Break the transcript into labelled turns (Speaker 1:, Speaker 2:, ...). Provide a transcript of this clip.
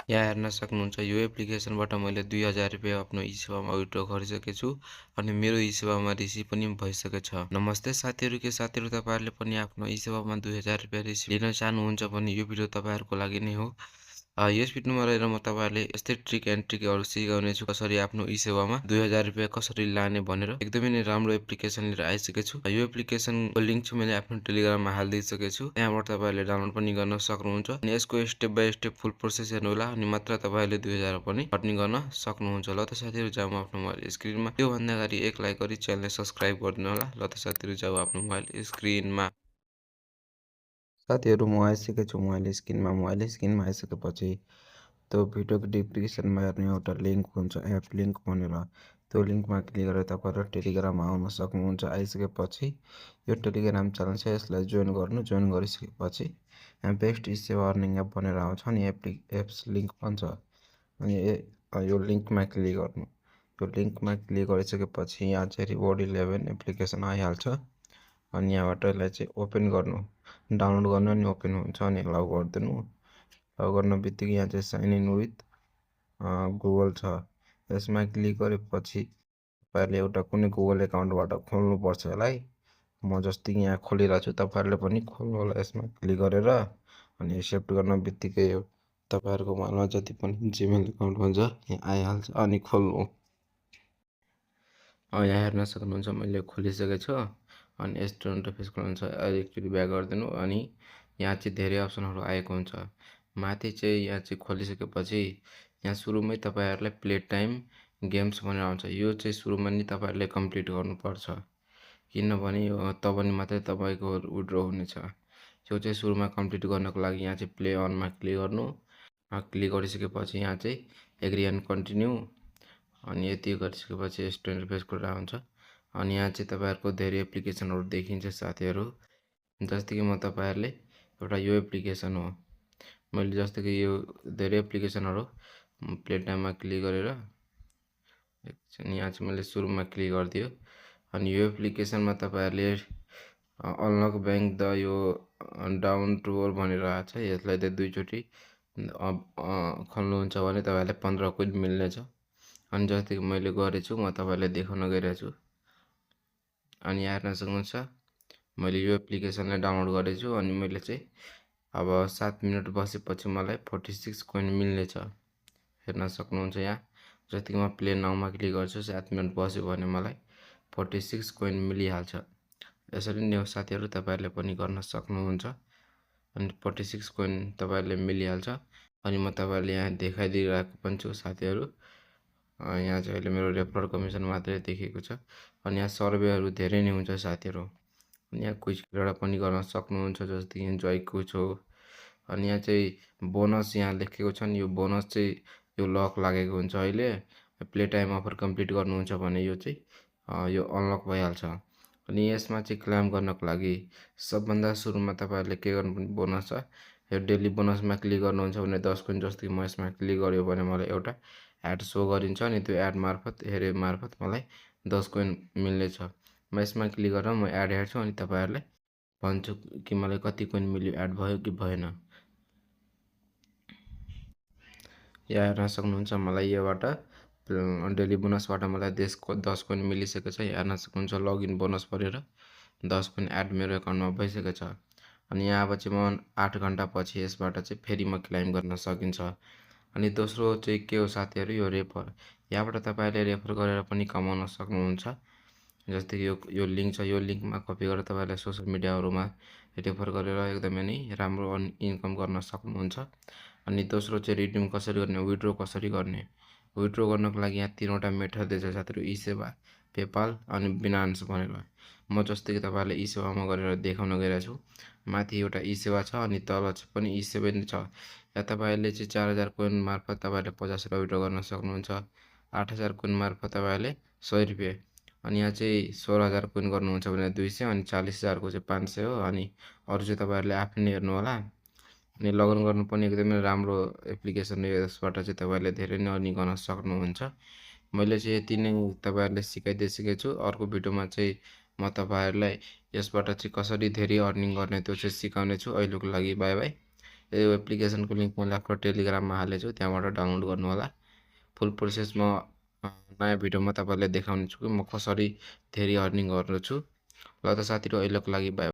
Speaker 1: यहाँ हेर्न सक्नुहुन्छ यो एप्लिकेसनबाट मैले 2000 रुपैयाँ आफ्नो ई-सेवामा विथड्र गरिसकेको छु अनि मेरो ई-सेवामा रिसिभ पनि भइसकेको छ। नमस्ते साथीहरू, के साथीहरू तपाईहरुले पनि आफ्नो ई-सेवामा 2000 रुपैयाँ रिसिभ लिन चाहनुहुन्छ भने यो भिडियो तपाईहरुको लागि नै हो। यस भिडियोमा रहेर म तपाईहरुले यस्तै ट्रिक एन्ड ट्रिकहरु सिकाउने छु कसरी आफ्नो ई-सेवामा 2000 रुपैयाँ कसरी लाने भनेर। एकदमै नै राम्रो एप्लिकेसन लिएर आइसकेको छु। यो एप्लिकेसनको लिंक चाहिँ मैले आफ्नो टेलिग्राममा हालिदिइसकेको छु। त्यहाँबाट तपाईहरुले डाउनलोड पनि गर्न सक्नुहुन्छ अनि यसको step by step full process हेर्नु होला अनि मात्र तपाईहरुले 2000 पनि अर्निङ गर्न सक्नुहुन्छ। ल त साथीहरु, जाउँ आफ्नो मोबाइल स्क्रिनमा। त्यो भन्दा अगाडि एक लाइक गरी च्यानललाई सब्स्क्राइब गरिदिनु होला। ल त साथीहरु, जाउँ आफ्नो मोबाइल स्क्रिनमा। साथीहरु, म आइसकेको छु मोबाइल स्क्रिनमा आइसकेपछि त्यो भिडियोको डिस्क्रिप्सनमा हेर्ने एउटा लिंक हुन्छ, एप लिंक भनेर। त्यो लिंकमा क्लिक गरेर तपाईहरु टेलिग्राममा आउन सक्नुहुन्छ। आइसकेपछि यो टेलिग्राम च्यानल छ, यसलाई जोइन गर्नु। जोइन गरिसकेपछि यहाँ बेस्ट ई-सेवा अर्निङ एप भनेर आउँछ अनि एप्स लिंक भन्छ अनि यो लिंकमा क्लिक गर्नु। यो लिंकमा क्लिक गरिसकेपछि यहाँ चाहिँ रिवार्ड 11 एप्लिकेसन आइहाल्छ अनि यहाँबाट यसलाई चाहिँ ओपन गर्नु, डाउनलोड गर्नु अनि ओपन हुन्छ अनि अलाउ गरिदिनु। अलाउ गर्न बित्तिकै यहाँ चाहिँ साइन इन विथ गुगल छ, यसमा क्लिक गरेपछि तपाईहरुले एउटा कुनै गुगल एकाउन्टबाट खोल्नुपर्छ यसलाई। म जस्तै यहाँ खोलिरहेको छु, तपाईहरुले पनि खोल्नु होला यसमा क्लिक गरेर अनि एक्सेप्ट गर्न बित्तिकै तपाईहरुको मोबाइलमा जति पनि जीमेल एकाउन्ट हुन्छ यहाँ आइहाल्छ अनि खोल्नु। यहाँ हेर्न सक्नुहुन्छ मैले खोलिसकेको छु अनि यस्तो इन्टरफेस खोल्नुहुन्छ। एकचोटि ब्याक गरिदिनु अनि यहाँ चाहिँ धेरै अप्सनहरु आएको हुन्छ। माथि चाहिँ यहाँ चाहिँ खोलिसकेपछि यहाँ सुरुमै तपाईहरुलाई प्ले टाइम गेम्स भनेर आउँछ। यो चाहिँ सुरुमा नि तपाईहरुले कम्प्लिट गर्नुपर्छ किनभने तब नि मात्रै तपाईको विथड्र हुनेछ। यो चाहिँ सुरुमा कम्प्लिट गर्नको लागि यहाँ चाहिँ प्ले अनमा क्लिक गर्नु। क्लिक गरिसकेपछि यहाँ चाहिँ एग्री एन्ड कन्टिन्यू अनि यति गरिसकेपछि यस्तो इन्टरफेस खुलेर आउँछ अनि यहाँ चाहिँ तपाईहरुको धेरै एप्लिकेसनहरु देखिन्छ साथीहरु। जस्तै कि म तपाईहरुले एउटा यो एप्लिकेसन हो, मैले जस्तै कि यो धेरै एप्लिकेसनहरु प्ले टाइममा क्लिक गरेर यहाँ चाहिँ मैले सुरुमा क्लिक गरिदियो अनि यो एप्लिकेसनमा तपाईहरुले अनलक बैंक द यो डाउन टु ओर भनेर आछ। यसलाई चाहिँ दुईचोटी खोल्नुहुन्छ भने तपाईहरुलाई 15 कोइन मिल्नेछ अनि जस्तै कि मैले गरेछु, म तपाईहरुलाई देखाउन गइरहेको छु अनि यहाँ हेर्न सक्नुहुन्छ मैले यो एप्लिकेसनलाई डाउनलोड गरेछु अनि मैले चाहिँ अब 7 मिनेट बसेपछि मलाई 46 कोइन मिल्नेछ। हेर्न सक्नुहुन्छ यहाँ जस्तै कि म प्ले नाउमा क्लिक गर्छु, 7 मिनेट बस्यो भने मलाई 46 कोइन मिलिहाल्छ। यसरी नै हो साथीहरु, तपाईहरुले पनि गर्न सक्नुहुन्छ अनि 46 कोइन तपाईहरुले मिलिहाल्छ अनि म तपाईहरुले यहाँ देखाइदिइरहेको पनि छु साथीहरु। यहाँ चाहिँ अहिले मेरो रेफरल कमिसन मात्रै देखेको छ अनि यहाँ सर्वेहरु धेरै नै हुन्छ साथीहरु। यहाँ क्विज क्रीडा पनि गर्न सक्नुहुन्छ जस्तै कि जोइ क्विज हो अनि यहाँ चाहिँ बोनस यहाँ लेखेको छ नि, यो बोनस चाहिँ यो लक लागेको हुन्छ। अहिले प्ले टाइम अफर कम्प्लिट गर्नुहुन्छ भने यो चाहिँ यो अनलक भइहाल्छ अनि यसमा चाहिँ क्लेम गर्नको लागि सबभन्दा सुरुमा तपाईहरुले के गर्नुपर्ने बोनस छ, यो डेली बोनसमा क्लिक गर्नुहुन्छ भने 10 कोइन। जस्तै कि म यसमा क्लिक गर्यो भने मलाई एउटा एड शो गरिन्छ अनि त्यो एड मार्फत मलाई 10 कोइन मिल्नेछ। म यसमा क्लिक गरेर म एड हेर्छु अनि तपाईहरुलाई भन्छु कि मलाई कति कोइन मिल्यो, एड भयो कि भएन। यहाँ हेर्न सक्नुहुन्छ मलाई योबाट डेली बोनसबाट मलाई 10 कोइन मिलिसकेको छ। यहाँ हेर्न सक्नुहुन्छ लगइन बोनस भनेर 10 कोइन एड मेरो एकाउन्टमा भइसकेको छ अनि यहाँ अब चाहिँ म 8 घण्टा पछि यसबाट चाहिँ फेरि म क्लेम गर्न सकिन्छ। अनि दोस्रो चाहिँ के हो साथीहरु, यो रेफर। यहाँबाट तपाईहरुले रेफर गरेर पनि कमाउन सक्नुहुन्छ। जस्तै कि यो लिंक छ, यो लिंकमा कपी गरेर तपाईहरुले सोशल मिडियाहरुमा रेफर गरेर एकदमै नै राम्रो इन्कम गर्न सक्नुहुन्छ। अनि दोस्रो चाहिँ रिडिम कसरी गर्ने, विथड्र कसरी गर्ने। विथड्र गर्नको लागि यहाँ तीनवटा मेथड दिन्छ साथीहरु, ई-सेवा, पेपाल अनि बिनान्स भनेर। म जस्तै कि तपाईहरुले ई-सेवामा गरेर देखाउन गइरहेको छु। माथि एउटा ई-सेवा छ अनि तल पनि ई-सेवा नै छ। यहाँ तपाईहरुले चाहिँ 4000 कोइन मार्फत तपाईहरुले 50 रुपैयाँ विथड्र गर्न सक्नुहुन्छ। 8000 कोइन मार्फत तपाईहरुले 100 रुपैयाँ अनि यहाँ चाहिँ 16000 कोइन गर्नुहुन्छ भने 200 अनि 40000 को चाहिँ 500 हो अनि अरु चाहिँ तपाईहरुले आफै नै हेर्नु होला। अनि लगइन गर्नु पनि एकदमै राम्रो एप्लिकेसन हो, यसबाट चाहिँ तपाईहरुले धेरै नै अर्निङ गर्न सक्नुहुन्छ। मैले चाहिँ यति नै तपाईहरुले सिकाइदिइसकेको छु। अर्को भिडियोमा चाहिँ म तपाईहरुलाई यसबाट चाहिँ कसरी धेरै अर्निङ गर्ने त्यो चाहिँ सिकाउने छु। अहिलेको लागि बाइ बाइ। यो एप्लिकेसनको लिङ्क मैले आफ्नो टेलिग्राममा हालेको छु, त्यहाँबाट डाउनलोड गर्नु होला। फुल प्रोसेस म नयाँ भिडियोमा तपाईँलाई देखाउने छु कि म कसरी धेरै अर्निङ गर्दछु। ल त साथीहरू अहिलेको लागि बाई।